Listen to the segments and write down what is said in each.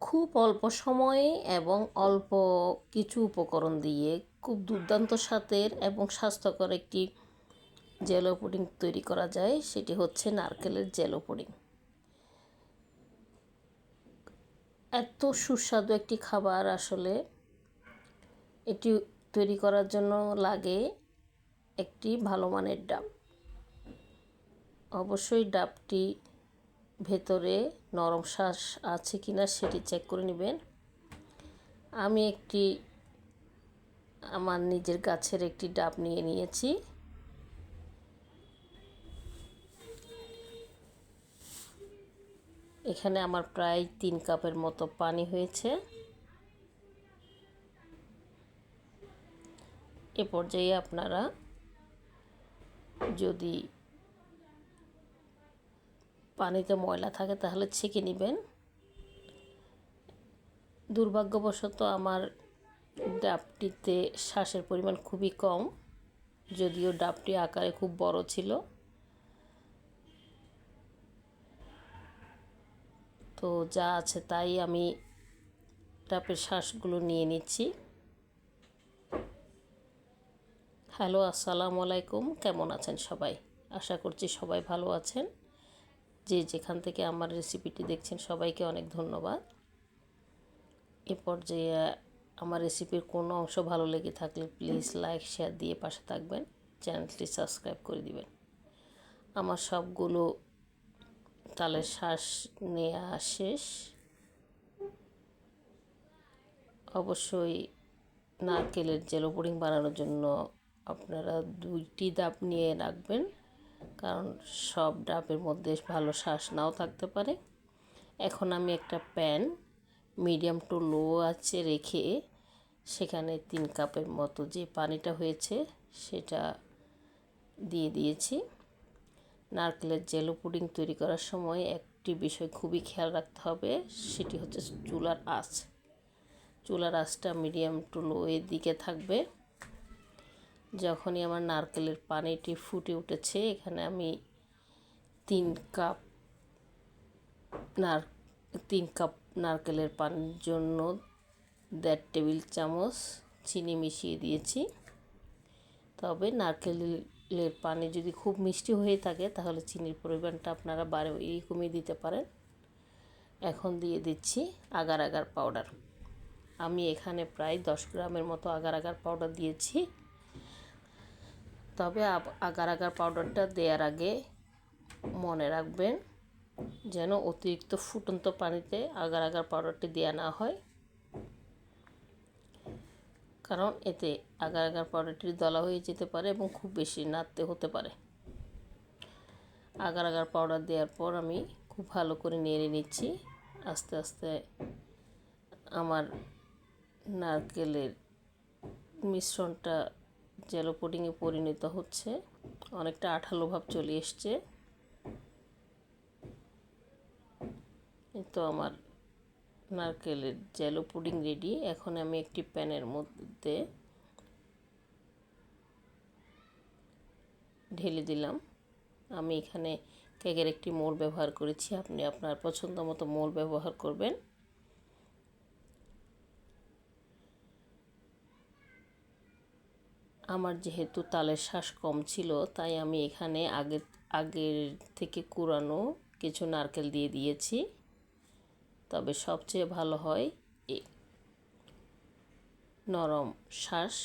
খুব অল্প সময়ে এবং অল্প কিছু উপকরণ দিয়ে খুব দুর্দান্ত স্বাদের এবং স্বাস্থ্যকর একটি জেলো পুডিং তৈরি করা যায়। সেটি হচ্ছে নারকেলের জেলো পুডিং। এত সুস্বাদু একটি খাবার। আসলে এটি তৈরি করার জন্য লাগে একটি ভালো মানের ডাব। অবশ্যই ডাবটি ভেতরে নরম শ্বাস আছে কিনা সেটি চেক করে নেবেন। আমি আমার নিজের গাছের একটি ডাব নিয়ে নিয়েছি। এখানে আমার প্রায় 3 কাপের মতো পানি হয়েছে। এ পর্যায়ে আপনারা যদি পানিতে ময়লা থাকে তাহলে ছেঁকে নেবেন। দুর্ভাগ্যবশত আমার ডাবটিতে শ্বাসের পরিমাণ খুবই কম, যদিও ডাবটি আকারে খুব বড় ছিল। তো যা আছে তাই আমি ডাবের শ্বাসগুলো নিয়ে নিচ্ছি। হ্যালো, আসসালামু আলাইকুম। কেমন আছেন সবাই? আশা করছি সবাই ভালো আছেন। যে যেখান থেকে আমার রেসিপিটি দেখছেন সবাইকে অনেক ধন্যবাদ। এ পর্যায়ে আমার রেসিপির কোনো অংশ ভালো লেগে থাকলে প্লিজ লাইক শেয়ার দিয়ে পাশে থাকবেন, চ্যানেলটি সাবস্ক্রাইব করে দিবেন। আমার সবগুলো তালের শ্বাস নেওয়া শেষ। অবশ্যই নারকেলের জেলো পুডিং বানানোর জন্য আপনারা 2টি ডাব নিয়ে রাখবেন, কারণ সব ডাবের মধ্যে ভালো শ্বাস নাও থাকতে পারে। এখন আমি একটা প্যান মিডিয়াম টু লো আঁচে রেখে সেখানে 3 কাপের মতো যে পানিটা হয়েছে সেটা দিয়ে দিয়েছি। নারকেলের জেলো পুডিং তৈরি করার সময় একটি বিষয় খুবই খেয়াল রাখতে হবে, সেটি হচ্ছে চুলার আঁচটা মিডিয়াম টু লো এর দিকে থাকবে। যখনই আমার নারকেলের পানিটি ফুটে উঠেছে, এখানে আমি 3 কাপ নারকেলের পানির জন্য 1.5 টেবিল চামচ চিনি মিশিয়ে দিয়েছি। তবে নারকেলের পানি যদি খুব মিষ্টি হয়ে থাকে তাহলে চিনির পরিমাণটা আপনারা বাড়িয়ে কমিয়ে দিতে পারেন। এখন দিয়ে দিচ্ছি আগার আগার পাউডার। আমি এখানে প্রায় 10 গ্রামের মতো আগার আগার পাউডার দিয়েছি। তবে আগার আগার পাউডারটা দেওয়ার আগে মনে রাখবেন যেন অতিরিক্ত ফুটন্ত পানিতে আগার আগার পাউডারটি দেওয়া না হয়, কারণ এতে আগার আগার পাউডারটি দলা হয়ে যেতে পারে এবং খুব বেশি নাড়তে হতে পারে। আগার আগার পাউডার দেওয়ার পর আমি খুব ভালো করে নেড়ে নিচ্ছি। আস্তে আস্তে আমার নারকেলের মিশ্রণটা জেলো পুডিংয়ে পরিণত হচ্ছে, অনেকটা আঠালো ভাব চলে এসছে। তো আমার নারকেলের জেলো পুডিং রেডি। এখন আমি একটি প্যানের মধ্যে ঢেলে দিলাম। আমি এখানে কেকের একটি মোল্ড ব্যবহার করেছি, আপনি আপনার পছন্দ মতো মোল্ড ব্যবহার করবেন। আমার যেহেতু তালের শ্বাস কম ছিল তাই আমি এখানে আগের থেকে কুড়ানো কিছু নারকেল দিয়ে দিয়েছি। তবে সবচেয়ে ভালো হয় নরম শ্বাস।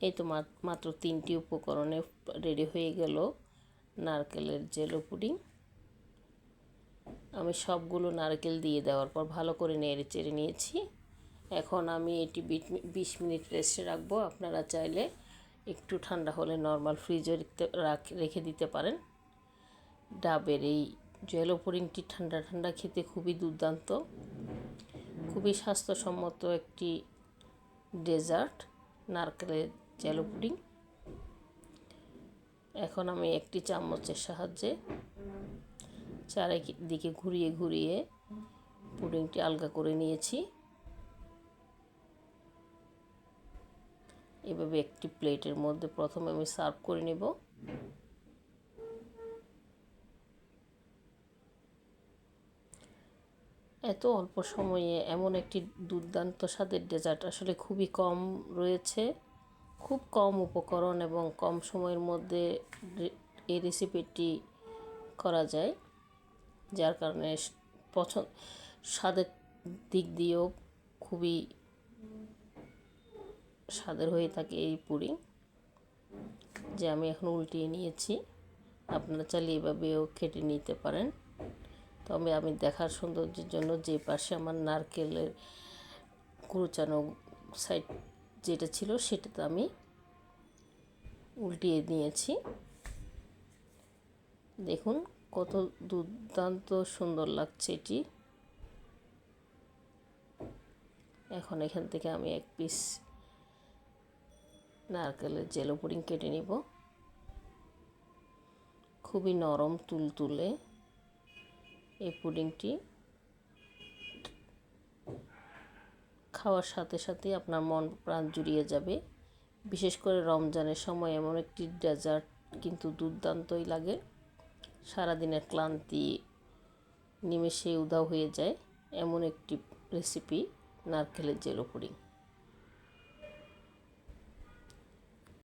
এই তো মাত্র 3টি উপকরণে রেডি হয়ে গেল নারকেলের জেলো পুডিং। আমি সবগুলো নারকেল দিয়ে দেওয়ার পর ভালো করে নেড়ে চেড়ে নিয়েছি। এখন আমি এটি 20 মিনিট রেস্টে রাখবো। আপনারা চাইলে একটু ঠান্ডা হলে নর্মাল ফ্রিজে রেখে দিতে পারেন। ডাবের এই জেলো পুডিংটি ঠান্ডা ঠান্ডা খেতে খুবই দুর্দান্ত, খুবই স্বাস্থ্যসম্মত একটি ডেজার্ট নারকেলের জেলো পুডিং। এখন আমি একটি চামচের সাহায্যে চারিদিকে ঘুরিয়ে ঘুরিয়ে পুডিংটি আলগা করে নিয়েছি। এভাবে একটি প্লেটের মধ্যে প্রথমে আমি সার্ভ করে নেব। এত অল্প সময়ে এমন একটি দুর্দান্ত স্বাদের ডেজার্ট আসলে খুবই কম রয়েছে। খুব কম উপকরণ এবং কম সময়ের মধ্যে এই রেসিপিটি করা যায়, যার কারণে স্বাদের দিক দিয়েও খুবই স্বাদের হয়ে থাকে এই পুডিং। যে আমি এখন উল্টিয়ে নিয়েছি, আপনারা চাইলে এভাবেও খেটে নিতে পারেন। তবে আমি দেখার সৌন্দর্যের জন্য যে পাশে আমার নারকেলের কুচানো সাইড যেটা ছিল সেটাতে আমি উল্টিয়ে নিয়েছি। দেখুন কত দুর্দান্ত সুন্দর লাগছে এটি। এখন এখান থেকে আমি এক পিস নারকেলের জেলো পুডিং কেটে নিব। খুবই নরম তুলতুলে এই পুডিংটি, খাওয়ার সাথে সাথে আপনার মন প্রাণ জুড়িয়ে যাবে। বিশেষ করে রমজানের সময় এমন একটি ডেজার্ট কিন্তু দুর্দান্তই লাগে। সারাদিনের ক্লান্তি নিমেষে উধাও হয়ে যায় এমন একটি রেসিপি নারকেলের জেলো পুডিং।